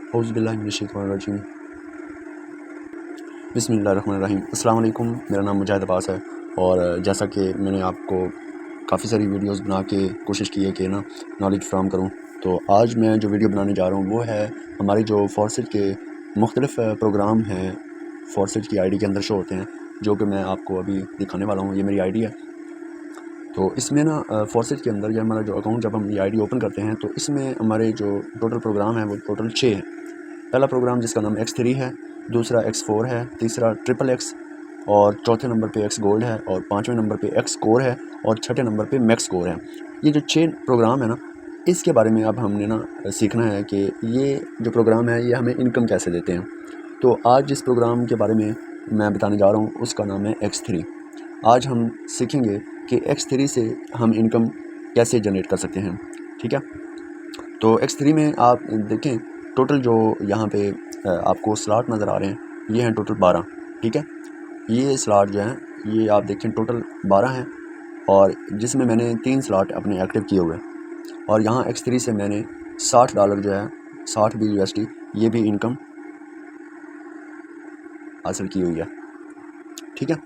औज़ुबिल्लाहिमिनश्शैतानिर्रजीम बिस्मिल्लाहिर्रहमानिर्रहीम। अस्सलाम वालेकुम, मेरा नाम मुजाहिद अब्बास है। और जैसा कि मैंने आपको काफ़ी सारी वीडियोस बना के कोशिश की है कि ना नॉलेज फ्राहम करूं, तो आज मैं जो वीडियो बनाने जा रहा हूं वो है हमारी जो फॉरेस्ट के मुख्तलिफ़ प्रोग्राम हैं, फॉरेस्ट की आईडी के अंदर शो होते हैं, जो कि मैं आपको अभी दिखाने वाला हूं। ये मेरी आईडी है। तो इसमें ना फॉरेस्ट के अंदर ये हमारा जो अकाउंट जब हम ये आईडी ओपन करते हैं तो इसमें हमारे जो टोटल प्रोग्राम है वो टोटल 6 हैं। पहला प्रोग्राम जिसका नाम X3 है, दूसरा X4 है, तीसरा ट्रिपल X, और चौथे नंबर पे X गोल्ड है, और पाँचवें नंबर पे X कोर है, और छठे नंबर पे मैक्स कोर है। ये जो 6 प्रोग्राम है ना, इसके बारे में अब हमने ना सीखना है कि ये जो प्रोग्राम है ये हमें इनकम कैसे देते हैं। तो आज जिस प्रोग्राम के बारे में मैं बताने जा रहा हूँ उसका नाम है X3। आज हम सीखेंगे कि X3 से हम इनकम कैसे जनरेट कर सकते हैं। ठीक है, तो X3 में आप देखें टोटल जो यहाँ पे आपको स्लॉट नज़र आ रहे हैं ये हैं टोटल 12। ठीक है, ये स्लॉट जो हैं ये आप देखें टोटल 12 हैं, और जिसमें मैंने 3 स्लॉट अपने एक्टिव किए हुए हैं। और यहाँ X3 से मैंने $60 जो है 60 BUSD ये भी इनकम हासिल की हुई है। ठीक है,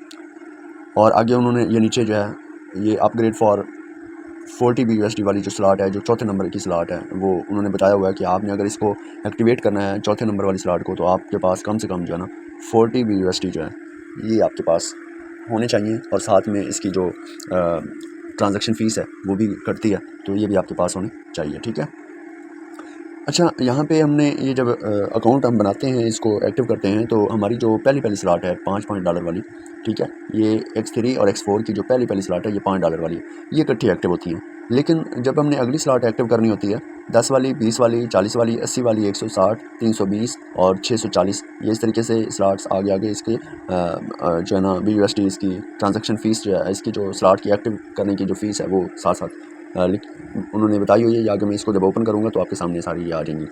और आगे उन्होंने ये नीचे जो है ये अपग्रेड फॉर 40 BUSD वाली जो स्लॉट है, जो चौथे नंबर की स्लॉट है, वो उन्होंने बताया हुआ है कि आपने अगर इसको एक्टिवेट करना है चौथे नंबर वाली स्लॉट को, तो आपके पास कम से कम जो है ना 40 BUSD जो है ये आपके पास होने चाहिए, और साथ में इसकी जो ट्रांजैक्शन फ़ीस है वो भी कटती है, तो ये भी आपके पास होनी चाहिए। ठीक है, अच्छा, यहाँ पे हमने ये जब अकाउंट हम बनाते हैं, इसको एक्टिव करते हैं, तो हमारी जो पहली स्लॉट है $5 वाली, ठीक है, ये X3 और X4 की जो पहली स्लॉट है ये $5 वाली, ये इकट्ठी एक्टिव होती हैं। लेकिन जब हमने अगली स्लॉट एक्टिव करनी होती है 10 वाली, 20 वाली, 40 वाली, 80 वाली, 160, 320 और 640, ये इस तरीके से स्लॉट्स आगे आगे इसके जो है ना BUSD इसकी ट्रांजैक्शन फ़ीस जो है, इसकी जो स्लॉट की एक्टिव करने की जो फ़ीस है वो साथ साथ उन्होंने बताई हुई है। आगे मैं इसको जब ओपन करूँगा तो आपके सामने सारी ये आ जाएंगी।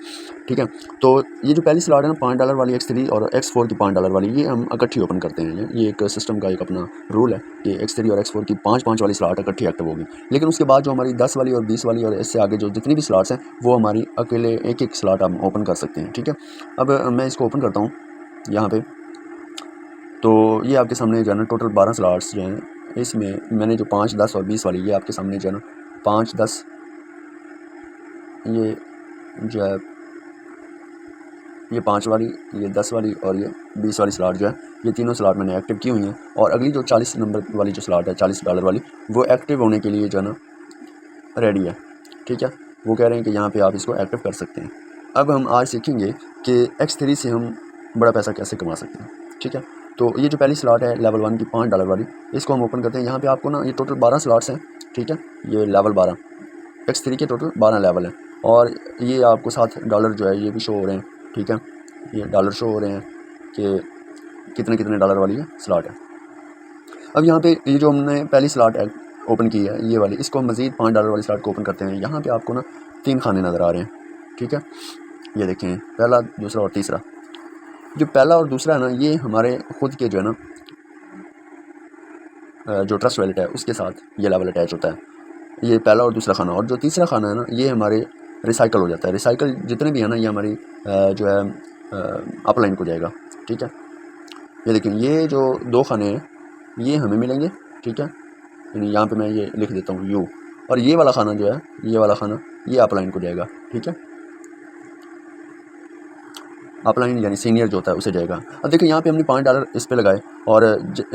ठीक है, तो ये जो पहली स्लॉट है ना $5 वाली X3 और X4 की $5 वाली, ये हम इकट्ठी ओपन करते हैं। ये एक सिस्टम का एक अपना रूल है कि X3 और X4 की 5-5 वाली स्लॉट इकट्ठी एक्टिव होगी। लेकिन उसके बाद जो हमारी 10 वाली और 20 वाली और इससे आगे जो जितनी भी स्लॉट्स हैं वो हमारी अकेले एक एक स्लॉट हम ओपन कर सकते हैं। ठीक है, अब मैं इसको ओपन करता हूँ यहाँ पर। तो ये आपके सामने जो है ना टोटल 12 स्लॉट्स जो हैं, इसमें मैंने जो 5, 10 और 20 वाली, ये आपके सामने जो है ना 5, 10, ये जो है ये 5 वाली, ये 10 वाली और ये 20 वाली स्लॉट जो है, ये तीनों स्लॉट मैंने एक्टिव की हुई हैं। और अगली जो 40 नंबर वाली जो स्लॉट है $40 वाली, वो एक्टिव होने के लिए जो है ना रेडी है। ठीक है, वो कह रहे हैं कि यहाँ पे आप इसको एक्टिव कर सकते हैं। अब हम आज सीखेंगे कि X3 से हम बड़ा पैसा कैसे कमा सकते हैं। ठीक है, तो ये जो पहली स्लॉट है लेवल 1 की $5 वाली, इसको हम ओपन करते हैं। यहाँ पे आपको ना ये टोटल 12 स्लॉट्स हैं। ठीक है, ये लेवल 12 X3 के टोटल 12 लेवल हैं, और ये आपको 7 डॉलर जो है ये भी शो हो रहे हैं। ठीक है, ये डॉलर शो हो रहे हैं कि कितने कितने डॉलर वाली है स्लॉट है। अब यहाँ पे ये जो हमने पहली स्लॉट ओपन की है ये वाली, इसको हम मज़ीद $5 वाली स्लॉट को ओपन करते हैं। यहाँ पे आपको ना 3 खाने नज़र आ रहे हैं। ठीक है, ये देखें पहला, दूसरा और तीसरा। जो पहला और दूसरा है ना, ये हमारे ख़ुद के जो है ना जो ट्रस्ट वैलेट है उसके साथ ये लेवल अटैच होता है, ये पहला और दूसरा खाना। और जो तीसरा खाना है ना, ये हमारे रिसाइकल हो जाता है। रिसाइकल जितने भी है ना, ये हमारी जो है अपलाइन को जाएगा। ठीक है, ये लेकिन ये जो 2 खाने हैं ये हमें मिलेंगे। ठीक है, यानी यहाँ पे मैं ये लिख देता हूँ यू, और ये वाला खाना जो है, ये वाला खाना ये अपलाइन को जाएगा। ठीक है, अपलाइन यानी सीनियर जो होता है उसे जाएगा। अब देखिए यहाँ पे हमने $5 इस पे लगाए, और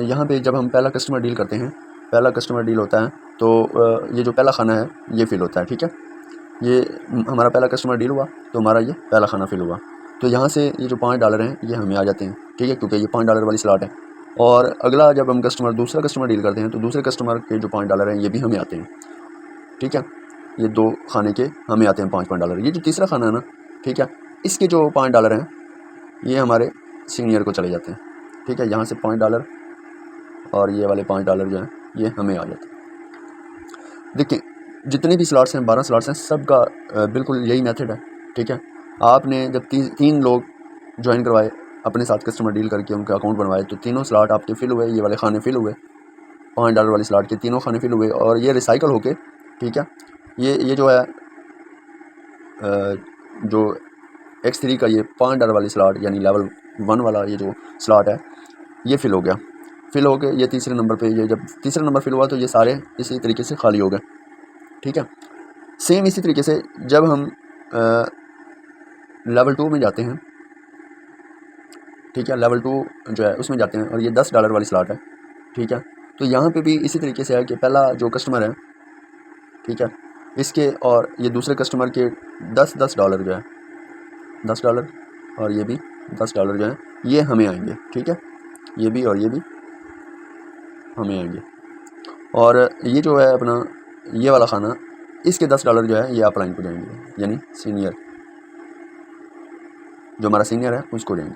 यहाँ पे जब हम पहला कस्टमर डील करते हैं, पहला कस्टमर डील होता है, तो ये जो पहला खाना है ये फिल होता है। ठीक है, ये हमारा पहला कस्टमर डील हुआ तो हमारा ये पहला खाना फिल हुआ, तो यहाँ से ये जो $5 हैं ये हमें आ जाते हैं। ठीक है, क्योंकि ये $5 वाली स्लॉट है। और अगला जब हम दूसरा कस्टमर डील करते हैं तो दूसरे कस्टमर के जो $5 हैं ये भी हमें आते हैं। ठीक है, ये 2 खाने के हमें आते हैं $5। ये जो तीसरा खाना है ना, ठीक है, इसके जो $5 हैं ये हमारे सीनियर को चले जाते हैं। ठीक है, यहाँ से $5 और ये वाले $5 जो हैं ये हमें आ जाते हैं। देखिए जितने भी स्लॉट्स हैं, 12 स्लॉट्स हैं, सबका बिल्कुल यही मेथड है। ठीक है, आपने जब 3 लोग ज्वाइन करवाए, अपने साथ कस्टमर डील करके उनके अकाउंट बनवाए, तो तीनों स्लॉट आपके फिल हुए, ये वाले खाने फिल हुए, $5 वाली स्लॉट के तीनों खाने फिल हुए, और ये रिसाइकल होके, ठीक है, ये जो है जो X3 का ये $5 वाली स्लॉट यानी लेवल 1 वाला ये जो स्लॉट है ये फिल हो गया। फिल हो के ये तीसरे नंबर पे, ये जब तीसरा नंबर फिल हुआ तो ये सारे इसी तरीके से खाली हो गए। ठीक है, सेम इसी तरीके से जब हम लेवल 2 में जाते हैं, ठीक है, लेवल 2 जो है उसमें जाते हैं और ये $10 वाली स्लॉट है। ठीक है, तो यहाँ पे भी इसी तरीके से है कि पहला जो कस्टमर है, ठीक है, इसके और ये दूसरे कस्टमर के $10 जो है, $10 और ये भी $10 जो है ये हमें आएंगे। ठीक है, ये भी और ये भी हमें आएंगे। और ये जो है अपना ये वाला खाना, इसके $10 जो है ये अपलाइन को जाएंगे, यानी सीनियर जो हमारा सीनियर है उसको जाएंगे।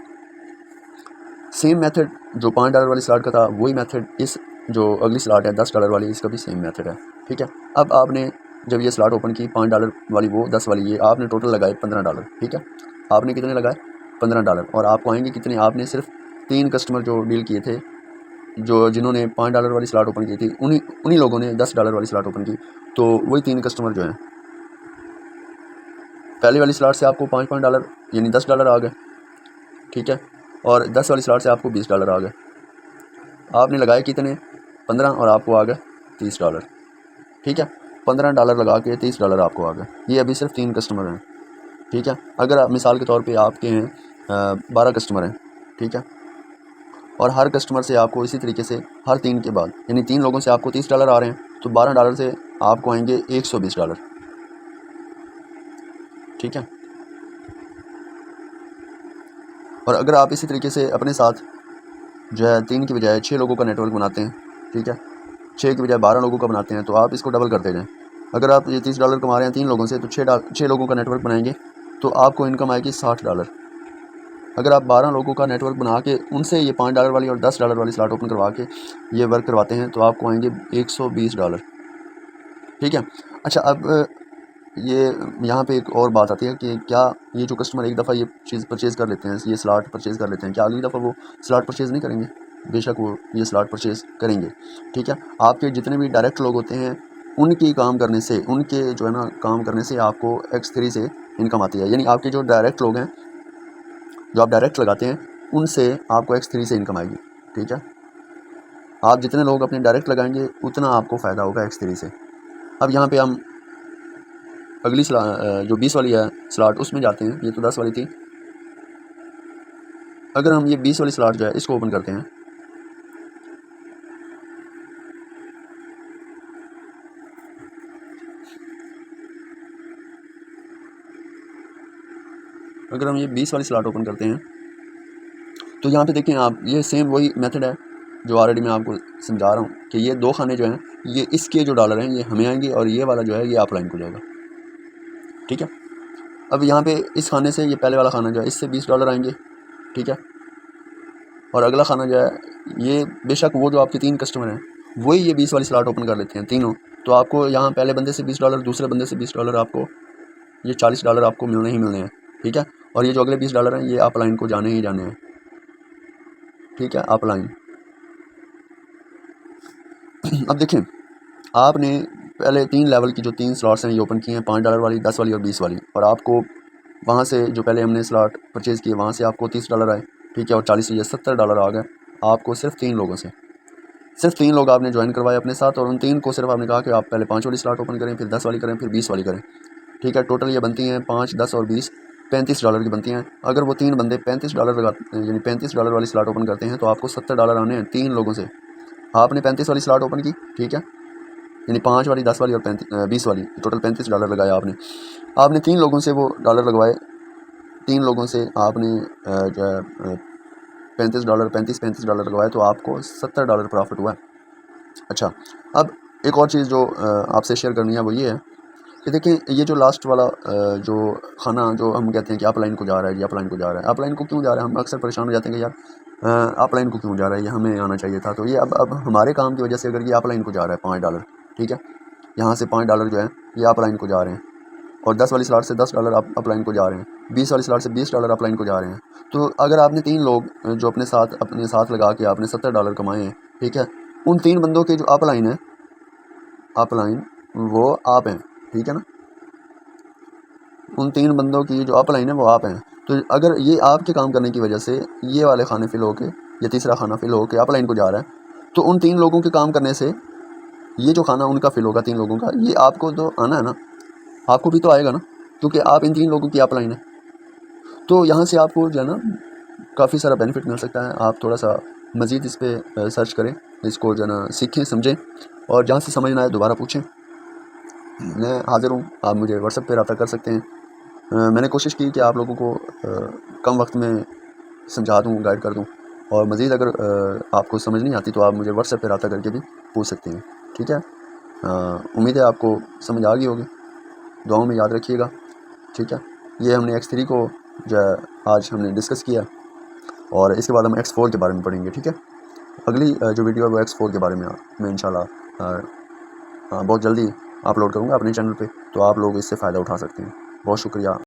सेम मेथड जो $5 वाली स्लॉट का था वही मेथड इस जो अगली स्लॉट है $10 वाली, इसका भी सेम मेथड है। ठीक है, अब आपने जब ये स्लॉट ओपन की $5 वाली, वो 10 वाली, ये आपने टोटल लगाए $15। ठीक है, आपने कितने लगाए $15 और आपको आएंगे कितने, आपने सिर्फ 3 कस्टमर जो डील किए थे, जो जिन्होंने $5 वाली स्लॉट ओपन की थी, उन्हीं लोगों ने $10 वाली स्लॉट ओपन की, तो वही 3 कस्टमर जो हैं पहली वाली स्लॉट से आपको $5 यानी $10 आ गए। ठीक है, और 10 वाली स्लॉट से आपको $20 आ गए। आपने लगाए कितने 15 और आपको आ गए $30। ठीक है, $15 लगा के $30 आपको आ गए। ये अभी सिर्फ 3 कस्टमर हैं। ठीक है, अगर आप मिसाल के तौर पे आपके हैं 12 कस्टमर हैं, ठीक है, और हर कस्टमर से आपको इसी तरीके से हर 3 के बाद यानी 3 लोगों से आपको $30 आ रहे हैं, तो $12 से आपको आएंगे $120। ठीक है, और अगर आप इसी तरीके से अपने साथ जो है 3 की बजाय 6 लोगों का नेटवर्क बनाते हैं, ठीक है, 6 की बजाय 12 लोगों का बनाते हैं, तो आप इसको डबल करते जाएँ। अगर आप ये $30 कमा रहे हैं 3 लोगों से, तो 6 लोगों का नेटवर्क बनाएंगे तो आपको इनकम आएगी $60। अगर आप 12 लोगों का नेटवर्क बना के उनसे ये $5 वाली और $10 वाली स्लॉट ओपन करवा के ये वर्क करवाते हैं, तो आपको आएंगे $120। ठीक है, अच्छा, अब ये यहाँ पे एक और बात आती है कि क्या ये जो कस्टमर एक दफ़ा ये चीज़ परचेज़ कर लेते हैं, ये स्लॉट परचेज़ कर लेते हैं, क्या अगली दफ़ा वो स्लॉट परचेज़ नहीं करेंगे? बेशक वो ये स्लॉट परचेज़ करेंगे। ठीक है, आपके जितने भी डायरेक्ट लोग होते हैं उनकी काम करने से, उनके जो है ना काम करने से आपको X3 से इनकम आती है। यानी आपके जो डायरेक्ट लोग हैं, जो आप डायरेक्ट लगाते हैं, उनसे आपको X3 से इनकम आएगी। ठीक है, आप जितने लोग अपने डायरेक्ट लगाएंगे उतना आपको फ़ायदा होगा X3 से। अब यहाँ पे हम अगली जो 20 वाली है स्लॉट उसमें जाते हैं। ये तो 10 वाली थी। अगर हम ये 20 वाली स्लॉट जो है इसको ओपन करते हैं, अगर हम ये 20 वाली स्लॉट ओपन करते हैं तो यहाँ पे देखें आप, ये सेम वही मेथड है जो ऑलरेडी मैं आपको समझा रहा हूँ कि ये 2 खाने जो हैं ये इसके जो डॉलर हैं ये हमें आएंगे और ये वाला जो है ये अपलाइन को जाएगा। ठीक है, अब यहाँ पे इस खाने से ये पहले वाला खाना जो है इससे $20 आएंगे। ठीक है, और अगला खाना जो है ये बेशक वो जो आपके 3 कस्टमर हैं वही ये 20 वाली स्लॉट ओपन कर लेते हैं तीनों, तो आपको यहाँ पहले बंदे से $20, दूसरे बंदे से $20, आपको ये $40 आपको मिलने ही मिलने हैं। ठीक है, और ये जो अगले $20 हैं ये अपलाइन को जाने ही जाने हैं। ठीक है, अपलाइन। अब देखें, आपने पहले 3 लेवल की जो 3 स्लॉट्स हैं ये ओपन किए हैं, $5 वाली, 10 वाली और 20 वाली, और आपको वहाँ से जो पहले हमने स्लॉट परचेज़ किए वहाँ से आपको $30 आए। ठीक है, और 40 से $70 आ गए आपको सिर्फ 3 लोगों से। सिर्फ 3 लोग आपने ज्वाइन करवाए अपने साथ, और उन 3 को सिर्फ आपने कहा कि आप पहले 5 वाली स्लॉट ओपन करें, फिर 10 वाली करें, फिर 20 वाली करें। ठीक है, टोटल ये बनती हैं 5, 10 और 20 $35 की बनती हैं। अगर वो 3 बंदे $35 लगाते हैं, यानी $35 वाली स्लॉट ओपन करते हैं, तो आपको $70 आने हैं 3 लोगों से। आपने 35 वाली स्लॉट ओपन की, ठीक है, यानी 5 वाली, 10 वाली और 20 वाली, टोटल $35 लगाया आपने 3 लोगों से वो डॉलर लगवाए। 3 लोगों से आपने जो है $35 लगवाए, तो आपको $70 प्रॉफिट हुआ। अच्छा, अब एक और चीज़ जो आपसे शेयर करनी है वो ये है कि देखिए, ये जो लास्ट वाला जो खाना जो हम कहते हैं कि अपलाइन को जा रहा है, ये अपलाइन को जा रहा है, अपलाइन को क्यों जा रहा है, हम अक्सर परेशान हो जाते हैं कि यार अपलाइन को क्यों जा रहा है, ये हमें आना चाहिए था। तो ये अब हमारे काम की वजह से अगर ये अपलाइन को जा रहा है $5, ठीक है, यहाँ से $5 जो है ये अपलाइन को जा रहे हैं, और 10 वाली स्लॉट से $10 अपलाइन को जा रहे हैं, 20 वाली स्लॉट से $20 अपलाइन को जा रहे हैं। तो अगर आपने 3 लोग जो अपने साथ लगा के आपने $70 कमाए हैं, ठीक है, उन 3 बंदों के जो अपलाइन है, अपलाइन वो आप हैं, ठीक है ना, उन 3 बंदों की जो अपलाइन है वो आप हैं। तो अगर ये आपके काम करने की वजह से ये वाले खाने फिल होके या तीसरा खाना फिल होके अपलाइन को जा रहा है, तो उन 3 लोगों के काम करने से ये जो खाना उनका फिल होगा 3 लोगों का, ये आपको तो आना है ना, आपको भी तो आएगा ना, क्योंकि आप इन 3 लोगों की अपलाइन है। तो यहाँ से आपको जो है ना काफ़ी सारा बेनिफिट मिल सकता है। आप थोड़ा सा मज़ीद इस पर सर्च करें, इसको जो है ना सीखें समझें, और जहाँ से समझ ना आए दोबारा पूछें। मैं हाज़िर हूँ, आप मुझे व्हाट्सएप पे रब्ता कर सकते हैं। मैंने कोशिश की कि आप लोगों को कम वक्त में समझा दूँ, गाइड कर दूँ, और मज़ीद अगर आपको समझ नहीं आती तो आप मुझे व्हाट्सएप पे रब्ता करके भी पूछ सकते हैं। ठीक है, उम्मीद है आपको समझ आ गई होगी, दुआओं में याद रखिएगा। ठीक है, ये हमने X3 को जो है आज हमने डिस्कस किया, और इसके बाद हम X4 के बारे में पढ़ेंगे। ठीक है, अगली जो वीडियो है वो X4 के बारे में मैं इंशाल्लाह बहुत जल्दी अपलोड करूँगा अपने चैनल पे, तो आप लोग इससे फ़ायदा उठा सकते हैं। बहुत शुक्रिया।